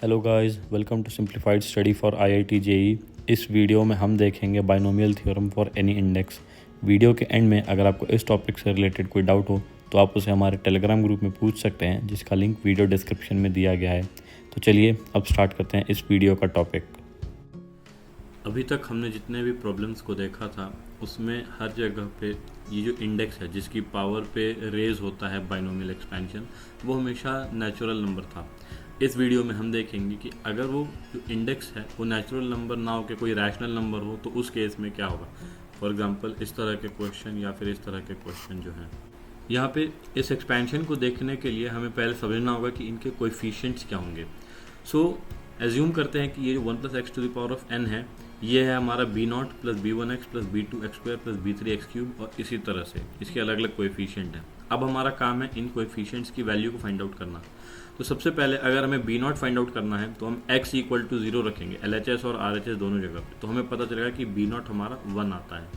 Hello guys, welcome to simplified study for IIT JEE. इस video में हम देखेंगे binomial theorem for any index. Video के end में अगर आपको इस टॉपिक से रिलेटेड कोई डाउट हो तो आप उसे हमारे टेलीग्राम ग्रुप में पूछ सकते हैं, जिसका लिंक वीडियो डिस्क्रिप्शन में दिया गया है। तो चलिए अब स्टार्ट करते हैं इस वीडियो का टॉपिक। अभी तक हमने जितने भी प्रॉब्लम्स को देखा था उसमें हर जगह पे ये जो इंडेक्स है जिसकी पावर पे रेज होता है बाइनोमियल एक्सपेंशन, वो हमेशा नेचुरल नंबर था। इस वीडियो में हम देखेंगे कि अगर वो जो इंडेक्स है वो नेचुरल नंबर ना हो के कोई रैशनल नंबर हो तो उस केस में क्या होगा। फॉर एग्जांपल इस तरह के क्वेश्चन या फिर इस तरह के क्वेश्चन जो हैं, यहाँ पे इस एक्सपेंशन को देखने के लिए हमें पहले समझना होगा कि इनके कोएफिशिएंट्स क्या होंगे। सो एज्यूम करते हैं कि ये जो 1 + x to the power of n है, ये है हमारा b0 + b1x + b2x² + b3x³ और इसी तरह से इसके अलग अलग कोएफिशिएंट हैं। अब हमारा काम है इन कोएफिशिएंट्स की वैल्यू को फाइंड आउट करना। तो सबसे पहले अगर हमें b0 फाइंड आउट करना है तो हम x = 0 रखेंगे LHS और RHS दोनों जगह पे, तो हमें पता चलेगा कि b0 हमारा 1 आता है।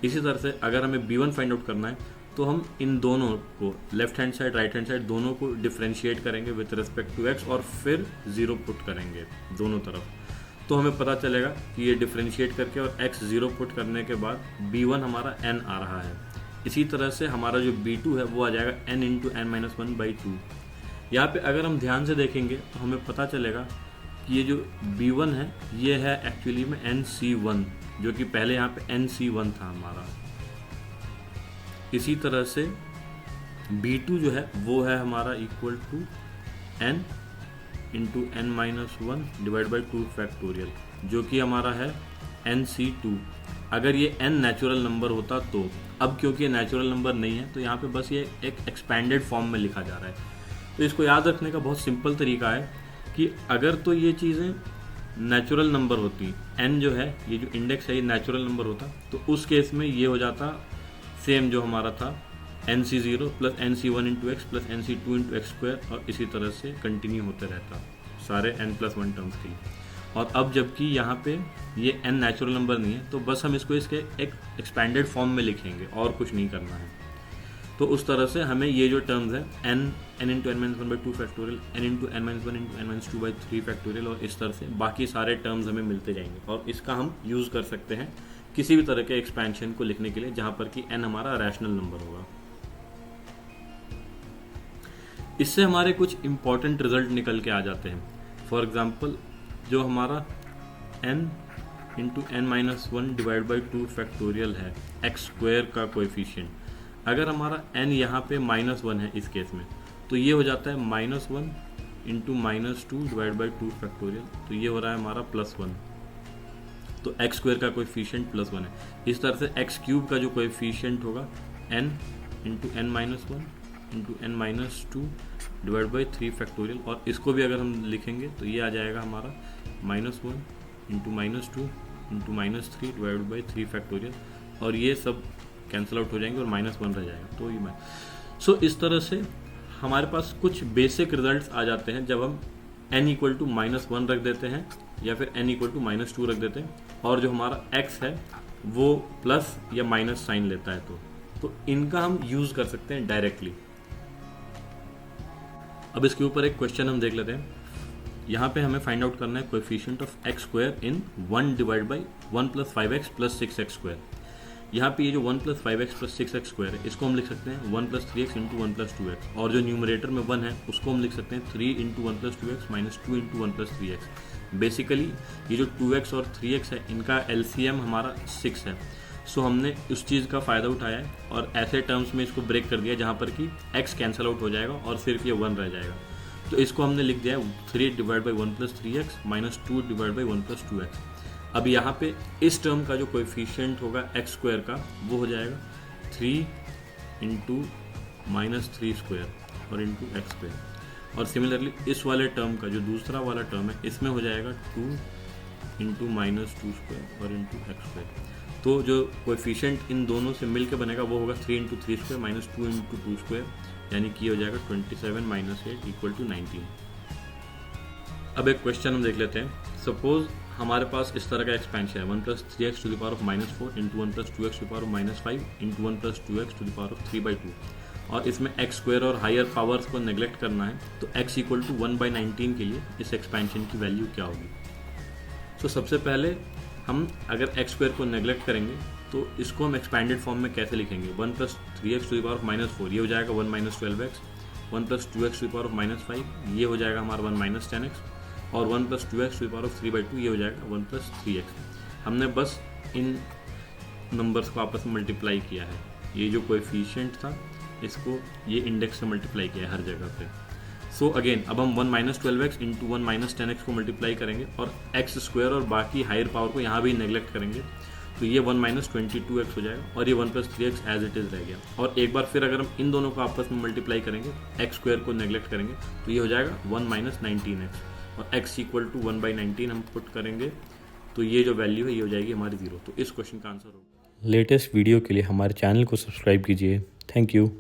इसी तरह से अगर हमें b1 फाइंड आउट करना है तो हम इन दोनों को left hand side right hand side दोनों को डिफ्रेंशिएट करेंगे विद रिस्पेक्ट टू x और फिर 0 पुट करेंगे दोनों तरफ। तो हमें पता चलेगा कि ये डिफ्रेंशिएट करके और x 0 पुट करने के बाद b1 हमारा n आ रहा है। इसी तरह से हमारा जो b2 है वो आ जाएगा n × n-1/2। यहाँ पे अगर हम ध्यान से देखेंगे तो हमें पता चलेगा कि ये जो b1 है ये है एक्चुअली में nc1, जो कि पहले यहाँ पे nc1 था हमारा। इसी तरह से b2 जो है वो है हमारा equal to n × n-1/2 factorial, जो कि हमारा है nc2। अगर ये n नेचुरल नंबर होता तो, अब क्योंकि ये नेचुरल नंबर नहीं है तो यहाँ पे बस ये एक एक्सपेंडेड फॉर्म में लिखा जा रहा है। तो इसको याद रखने का बहुत सिंपल तरीका है कि अगर तो ये चीज़ें नेचुरल नंबर होती, n जो है ये जो इंडेक्स है ये नेचुरल नंबर होता, तो उस केस में ये हो जाता सेम जो हमारा था nc0 + nc1 × x + nc2 × x² और इसी तरह से कंटिन्यू होते रहता सारे n+1 टर्म्स की। और अब जबकि यहाँ पे ये n नेचुरल नंबर नहीं है तो बस हम इसको इसके एक एक्सपेंडेड फॉर्म में लिखेंगे और कुछ नहीं करना है। तो उस तरह से हमें ये जो टर्म्स हैं n × n-1/2 factorial, n × n-1 × n-2/3 factorial और इस तरह से बाकी सारे टर्म्स हमें मिलते जाएंगे और इसका हम यूज़ कर सकते हैं किसी भी तरह के एक्सपेंशन को लिखने के लिए जहाँ पर कि n हमारा रैशनल नंबर होगा। इससे हमारे कुछ इंपॉर्टेंट रिजल्ट निकल के आ जाते हैं। फॉर एग्जांपल जो हमारा n × n-1/2 फैक्टोरियल है x² का कोएफिशिएंट, अगर हमारा n यहाँ पे -1 है इस केस में तो ये हो जाता है -1 × -2/2 फैक्टोरियल, तो ये हो रहा है हमारा +1। तो x² का कोएफिशिएंट +1 है। इस तरह से x³ का जो कोएफिशिएंट होगा n × n-1 × n-2/3 फैक्टोरियल, और इसको भी अगर हम लिखेंगे तो ये आ जाएगा हमारा -1 × -2 × -3/3 फैक्टोरियल, और ये सब कैंसिल आउट हो जाएंगे और -1 रह जाएगा। तो ये सो इस तरह से हमारे पास कुछ बेसिक रिजल्ट्स आ जाते हैं जब हम n = -1 रख देते हैं या फिर n = -2 रख देते हैं और जो हमारा x है वो प्लस या माइनस साइन लेता है। तो इनका हम यूज़ कर सकते हैं डायरेक्टली। अब इसके ऊपर एक क्वेश्चन हम देख लेते हैं। यहाँ पे हमें फाइंड आउट करना है coefficient of x² in 1 / 1 + 5x + 6x²। यहाँ पे ये जो 1 + 5x + 6x² है इसको हम लिख सकते हैं 1 + 3x × 1 + 2x, और जो न्यूमरेटर में 1 है उसको हम लिख सकते हैं 3 × 1 + 2x - 2 × 1 + 3x। बेसिकली ये जो 2x और 3x है इनका LCM हमारा 6 है। सो हमने उस चीज़ का फ़ायदा उठाया है और ऐसे टर्म्स में इसको ब्रेक कर दिया जहाँ पर कि x कैंसिल आउट हो जाएगा और सिर्फ ये 1 रह जाएगा। तो इसको हमने लिख दिया है 3 / 1 + 3x - 2 / 1 + 2x। अब यहाँ पे इस टर्म का जो कोएफिशिएंट होगा x² का वो हो जाएगा 3 × -3² और × x², और सिमिलरली इस वाले टर्म का जो दूसरा वाला टर्म है इसमें हो जाएगा 2 × -2² और × x²। तो जो कोएफिशिएंट इन दोनों से मिल के बनेगा वो होगा 3 × 3² - 2 × 2², यानी कि हो जाएगा 27 - 8 = 19। अब एक क्वेश्चन हम देख लेते हैं। सपोज हमारे पास इस तरह का एक्सपेंशन है 1 + 3x to the power of -4 × 1 + 2x to the power of -5 × 1 + 2x to the power of 3/2। और इसमें एक्स स्क्वायर और हायर पावर्स को नेग्लेक्ट करना है, तो x इक्वल टू 1/19 के लिए इस एक्सपेंशन की वैल्यू क्या होगी। तो सबसे पहले हम अगर एक्स स्क्वायर को नेग्लेक्ट करेंगे तो इसको हम एक्सपैंडेड फॉर्म में कैसे लिखेंगे, 1 + 3x to the power of -4 ये हो जाएगा 1 - 12x, 1 + 2x to the power of -5 ये हो जाएगा हमारा 1 - 10x, और 1 + 2x to the power of 3/2 ये हो जाएगा 1 + 3x। हमने बस इन नंबर्स को आपस में मल्टीप्लाई किया है, ये जो कोएफिशिएंट था इसको ये इंडेक्स से मल्टीप्लाई किया है हर जगह पे। सो अगेन अब हम 1 - 12x इंटू 1 - 10x को मल्टीप्लाई करेंगे और एक्स स्क्वायर और बाकी हायर पावर को यहाँ भी नेग्लेक्ट करेंगे, तो ये 1 - 22x हो जाएगा और ये 1 + 3x एज इट इज़ रह गया। और एक बार फिर अगर हम इन दोनों को आपस में मल्टीप्लाई करेंगे, एक्स स्क्वायर को नेग्लेक्ट करेंगे, तो ये हो जाएगा 1 - 19x, और x इक्वल टू 1/19 हम पुट करेंगे, तो ये जो वैल्यू है ये हो जाएगी हमारी 0। तो इस क्वेश्चन का आंसर होगा। लेटेस्ट वीडियो के लिए हमारे चैनल को सब्सक्राइब कीजिए। Thank you.